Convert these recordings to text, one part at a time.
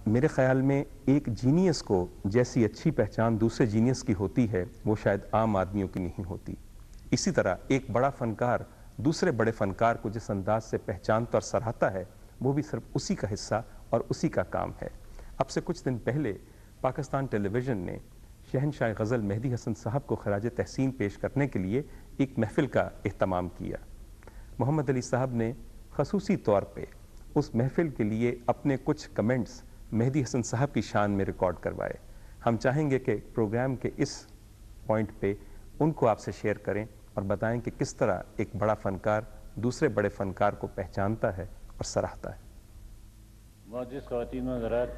میرے خیال میں ایک جینیس کو جیسی اچھی پہچان دوسرے جینیس کی ہوتی ہے وہ شاید عام آدمیوں کی نہیں ہوتی. اسی طرح ایک بڑا فنکار دوسرے بڑے فنکار کو جس انداز سے پہچانتا اور سراہتا ہے وہ بھی صرف اسی کا حصہ اور اسی کا کام ہے. اب سے کچھ دن پہلے پاکستان ٹیلی ویژن نے شہنشاہ غزل مہدی حسن صاحب کو خراج تحسین پیش کرنے کے لیے ایک محفل کا اہتمام کیا. محمد علی صاحب نے خصوصی طور پہ اس محفل کے لیے اپنے کچھ کمنٹس مہدی حسن صاحب کی شان میں ریکارڈ کروائے. ہم چاہیں گے کہ پروگرام کے اس پوائنٹ پہ ان کو آپ سے شیئر کریں اور بتائیں کہ کس طرح ایک بڑا فنکار دوسرے بڑے فنکار کو پہچانتا ہے اور سراہتا ہے. معزز خواتین و حضرات،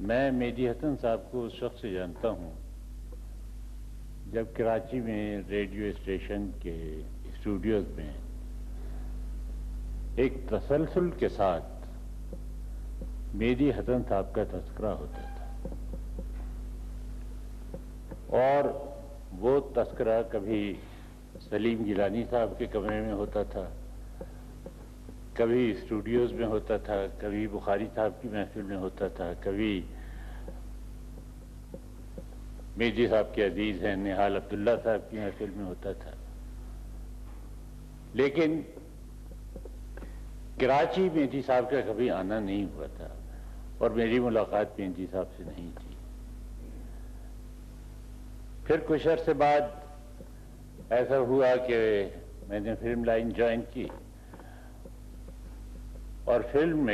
میں مہدی حسن صاحب کو اس وقت سے جانتا ہوں جب کراچی میں ریڈیو اسٹیشن کے اسٹوڈیوز میں ایک تسلسل کے ساتھ مہدی حسن صاحب کا تذکرہ ہوتا تھا، اور وہ تذکرہ کبھی سلیم گیلانی صاحب کے کمرے میں ہوتا تھا، کبھی اسٹوڈیوز میں ہوتا تھا، کبھی بخاری صاحب کی محفل میں ہوتا تھا، کبھی مہدی صاحب کے عزیز ہیں نہال عبداللہ صاحب کی محفل میں ہوتا تھا. لیکن کراچی مہدی صاحب کا کبھی آنا نہیں ہوا تھا اور میری ملاقات مہدی صاحب سے نہیں تھی. پھر کچھ عرصے بعد ایسا ہوا کہ میں نے فلم لائن جوائن کی اور فلم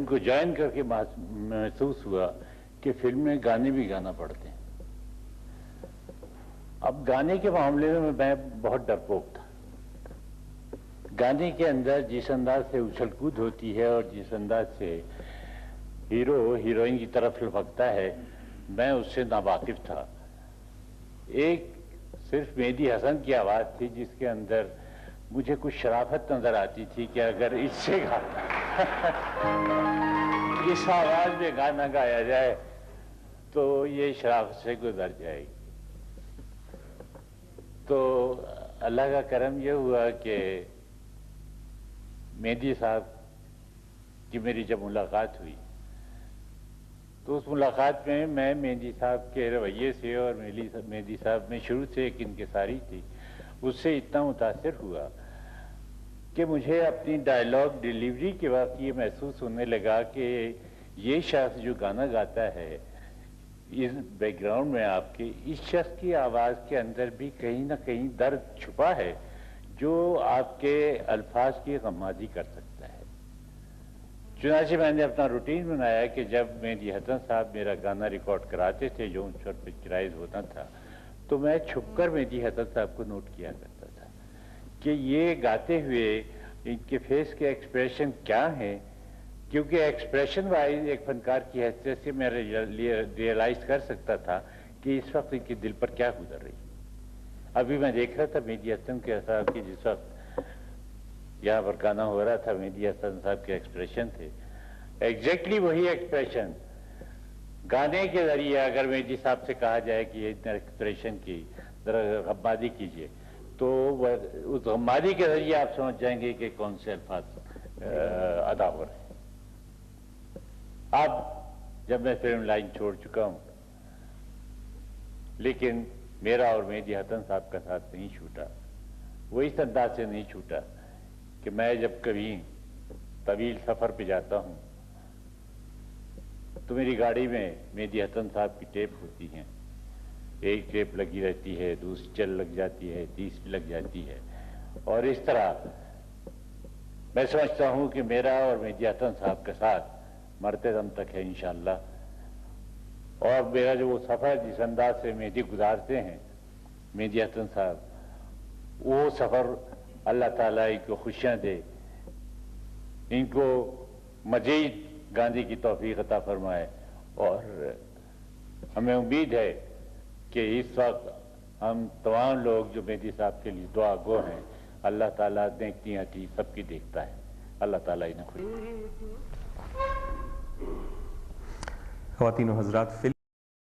کو جوائن کر کے محسوس ہوا کہ فلم میں گانے بھی گانا پڑتے ہیں. اب گانے کے معاملے میں بہت ڈرپوک تھا. گانے کے اندر جس انداز سے اچھل کود ہوتی ہے اور جس انداز سے ہیرو ہیروئن کی طرف لپکتا ہے میں اس سے ناواقف تھا. ایک صرف مہدی حسن کی آواز تھی جس کے اندر مجھے کچھ شرافت نظر آتی تھی کہ اگر اس سے اس آواز میں گانا گایا جائے تو یہ شرافت سے گزر جائے گی. تو اللہ کا کرم یہ ہوا کہ مہدی صاحب کی میری جب ملاقات ہوئی تو اس ملاقات میں مہدی صاحب کے رویے سے اور مہدی صاحب میں شروع سے ایک انکساری تھی اس سے اتنا متاثر ہوا کہ مجھے اپنی ڈائیلاگ ڈیلیوری کے وقت یہ محسوس ہونے لگا کہ یہ شخص جو گانا گاتا ہے اس بیک گراؤنڈ میں آپ کے اس شخص کی آواز کے اندر بھی کہیں نہ کہیں درد چھپا ہے جو آپ کے الفاظ کی غمازی کر سکتا ہے. چنانچہ میں نے اپنا روٹین بنایا کہ جب مہدی حسن صاحب میرا گانا ریکارڈ کراتے تھے جو ان پر پکچرائز ہوتا تھا تو میں چھپ کر مہدی حسن صاحب کو نوٹ کیا کرتا تھا کہ یہ گاتے ہوئے ان کے فیس کے ایکسپریشن کیا ہیں، کیونکہ ایکسپریشن وائز ایک فنکار کی حیثیت سے میں ریئلائز کر سکتا تھا کہ اس وقت ان کے دل پر کیا گزر رہی. ابھی میں دیکھ رہا تھا مہدی حسن کے صاحب کی جس وقت یہاں پر گانا ہو رہا تھا مہدی حسن صاحب کے ایکسپریشن تھے ایگزیکٹلی وہی ایکسپریشن گانے کے ذریعے. اگر مہدی صاحب سے کہا جائے کہ یہ ایکسپریشن کی ذرا غمازی کیجیے تو اس غمازی کے ذریعے آپ سمجھ جائیں گے کہ کون سے الفاظ ادا ہو رہے ہیں. اب جب میں فلم لائن چھوڑ چکا ہوں لیکن میرا اور مہدی حسن صاحب کا ساتھ نہیں چھوٹا. وہ اس انداز سے نہیں چھوٹا کہ میں جب کبھی طویل سفر پہ جاتا ہوں تو میری گاڑی میں مہدی حسن صاحب کی ٹیپ ہوتی ہیں. ایک ٹیپ لگی رہتی ہے، دوسری چل لگ جاتی ہے، تیسری لگ جاتی ہے، اور اس طرح میں سمجھتا ہوں کہ میرا اور مہدی حسن صاحب کا ساتھ مرتے دم تک ہے انشاءاللہ. اور میرا جو وہ سفر جس انداز سے مہدی گزارتے ہیں مہدی حسن صاحب، وہ سفر اللہ تعالیٰ ان کو خوشیاں دے، ان کو مزید گانے کی توفیق عطا فرمائے. اور ہمیں امید ہے کہ اس وقت ہم تمام لوگ جو مہدی صاحب کے لیے دعا گو ہیں اللہ تعالیٰ نیکیاں کی سب کی دیکھتا ہے. اللہ تعالیٰ انہیں خوش. خواتین و حضرات،